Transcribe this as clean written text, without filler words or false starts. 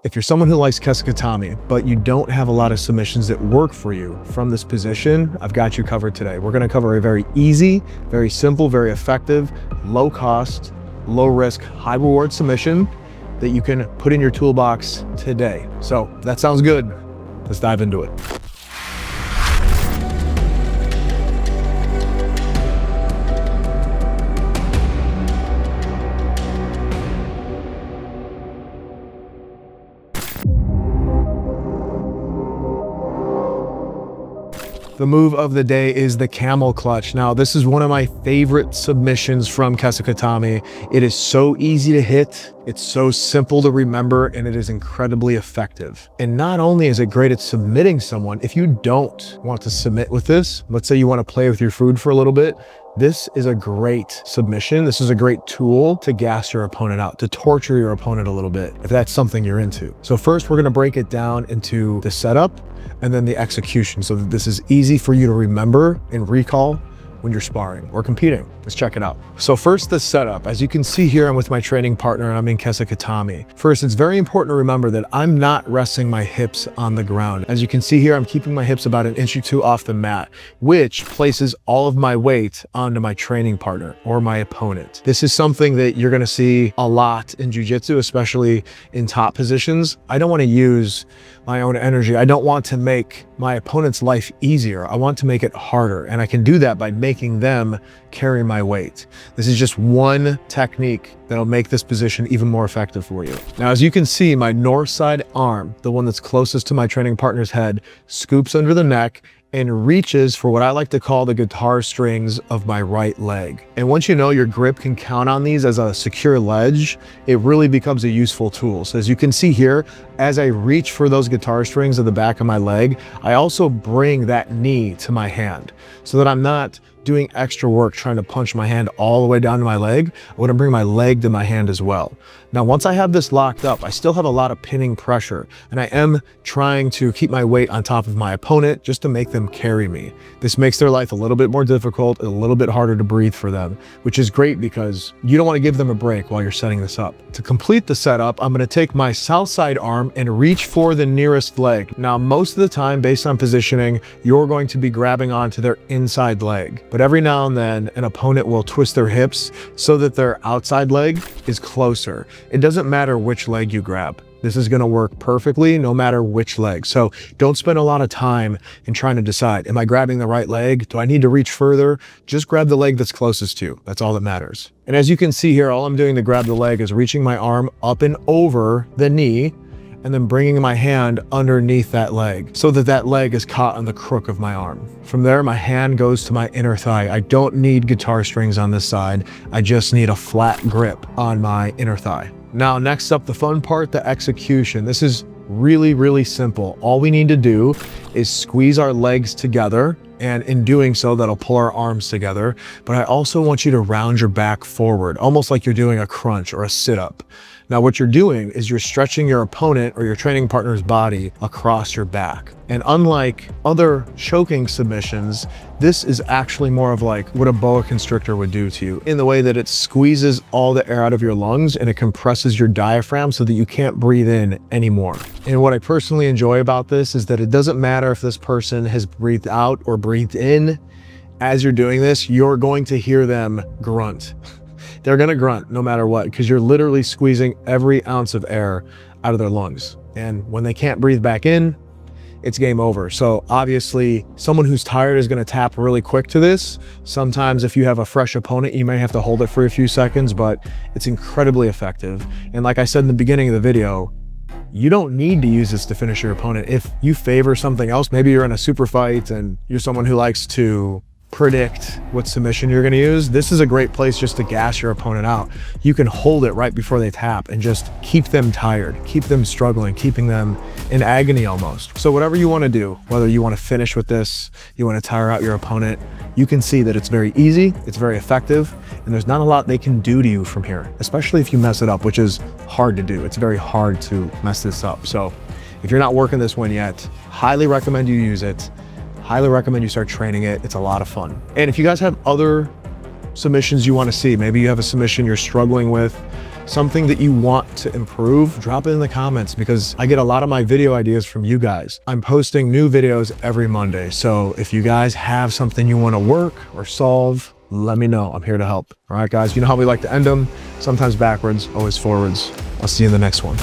If you're someone who likes Kesa Gatame, but you don't have a lot of submissions that work for you from this position, I've got you covered today. We're gonna cover a very easy, very simple, very effective, low cost, low risk, high reward submission that you can put in your toolbox today. So that sounds good. Let's dive into it. The move of the day is the camel clutch. Now, this is one of my favorite submissions from Kesa Gatame. It is so easy to hit, it's so simple to remember, and it is incredibly effective. And not only is it great at submitting someone, if you don't want to submit with this, let's say you want to play with your food for a little bit, this is a great submission. This is a great tool to gas your opponent out, to torture your opponent a little bit, if that's something you're into. So first, we're gonna break it down into the setup and then the execution so that this is easy for you to remember and recall when you're sparring or competing. Let's check it out. So first, the setup. As you can see here, I'm with my training partner and I'm in Kesa Gatame. First, it's very important to remember that I'm not resting my hips on the ground. As you can see here, I'm keeping my hips about 1 inch or 2 off the mat, which places all of my weight onto my training partner or my opponent. This is something that you're gonna see a lot in Jiu Jitsu, especially in top positions. I don't wanna use my own energy. I don't want to make my opponent's life easier. I want to make it harder. And I can do that by making them carry my weight. This is just one technique that'll make this position even more effective for you. Now, as you can see, my north side arm, the one that's closest to my training partner's head, scoops under the neck and reaches for what I like to call the guitar strings of my right leg. And once you know your grip can count on these as a secure ledge, it really becomes a useful tool. So as you can see here, as I reach for those guitar strings at the back of my leg, I also bring that knee to my hand so that I'm not doing extra work trying to punch my hand all the way down to my leg. I want to bring my leg to my hand as well. Now, once I have this locked up, I still have a lot of pinning pressure, and I am trying to keep my weight on top of my opponent just to make them carry me. This makes their life a little bit more difficult and a little bit harder to breathe for them, which is great because you don't want to give them a break while you're setting this up. To complete the setup, I'm going to take my south side arm and reach for the nearest leg. Now, most of the time, based on positioning, you're going to be grabbing onto their inside leg. But every now and then, an opponent will twist their hips so that their outside leg is closer. It doesn't matter which leg you grab. This is going to work perfectly no matter which leg. So don't spend a lot of time in trying to decide, am I grabbing the right leg? Do I need to reach further? Just grab the leg that's closest to you. That's all that matters. And as you can see here, all I'm doing to grab the leg is reaching my arm up and over the knee and then bringing my hand underneath that leg so that that leg is caught on the crook of my arm. From there, my hand goes to my inner thigh. I don't need guitar strings on this side. I just need a flat grip on my inner thigh. Now, next up, the fun part, the execution. This is really, really simple. All we need to do is squeeze our legs together, and in doing so, that'll pull our arms together. But I also want you to round your back forward, almost like you're doing a crunch or a sit-up. Now, what you're doing is you're stretching your opponent or your training partner's body across your back. And unlike other choking submissions, this is actually more of like what a boa constrictor would do to you in the way that it squeezes all the air out of your lungs and it compresses your diaphragm so that you can't breathe in anymore. And what I personally enjoy about this is that it doesn't matter if this person has breathed out or breathed in. As you're doing this, you're going to hear them grunt. They're gonna grunt no matter what, because you're literally squeezing every ounce of air out of their lungs. And when they can't breathe back in, it's game over. So obviously, someone who's tired is gonna tap really quick to this. Sometimes if you have a fresh opponent, you may have to hold it for a few seconds, but it's incredibly effective. And like I said in the beginning of the video, you don't need to use this to finish your opponent. If you favor something else, maybe you're in a super fight and you're someone who likes to predict what submission you're going to use, this is a great place just to gas your opponent out. You can hold it right before they tap and just keep them tired, keep them struggling, keeping them in agony almost. So whatever you want to do, whether you want to finish with this, you want to tire out your opponent, you can see that it's very easy, it's very effective, and there's not a lot they can do to you from here, especially if you mess it up, which is hard to do. It's very hard to mess this up. So if you're not working this one yet, highly recommend you use it. Highly recommend you start training it. It's a lot of fun. And if you guys have other submissions you want to see, maybe you have a submission you're struggling with, something that you want to improve, drop it in the comments because I get a lot of my video ideas from you guys. I'm posting new videos every Monday. So if you guys have something you want to work or solve, let me know. I'm here to help. All right, guys, you know how we like to end them? Sometimes backwards, always forwards. I'll see you in the next one.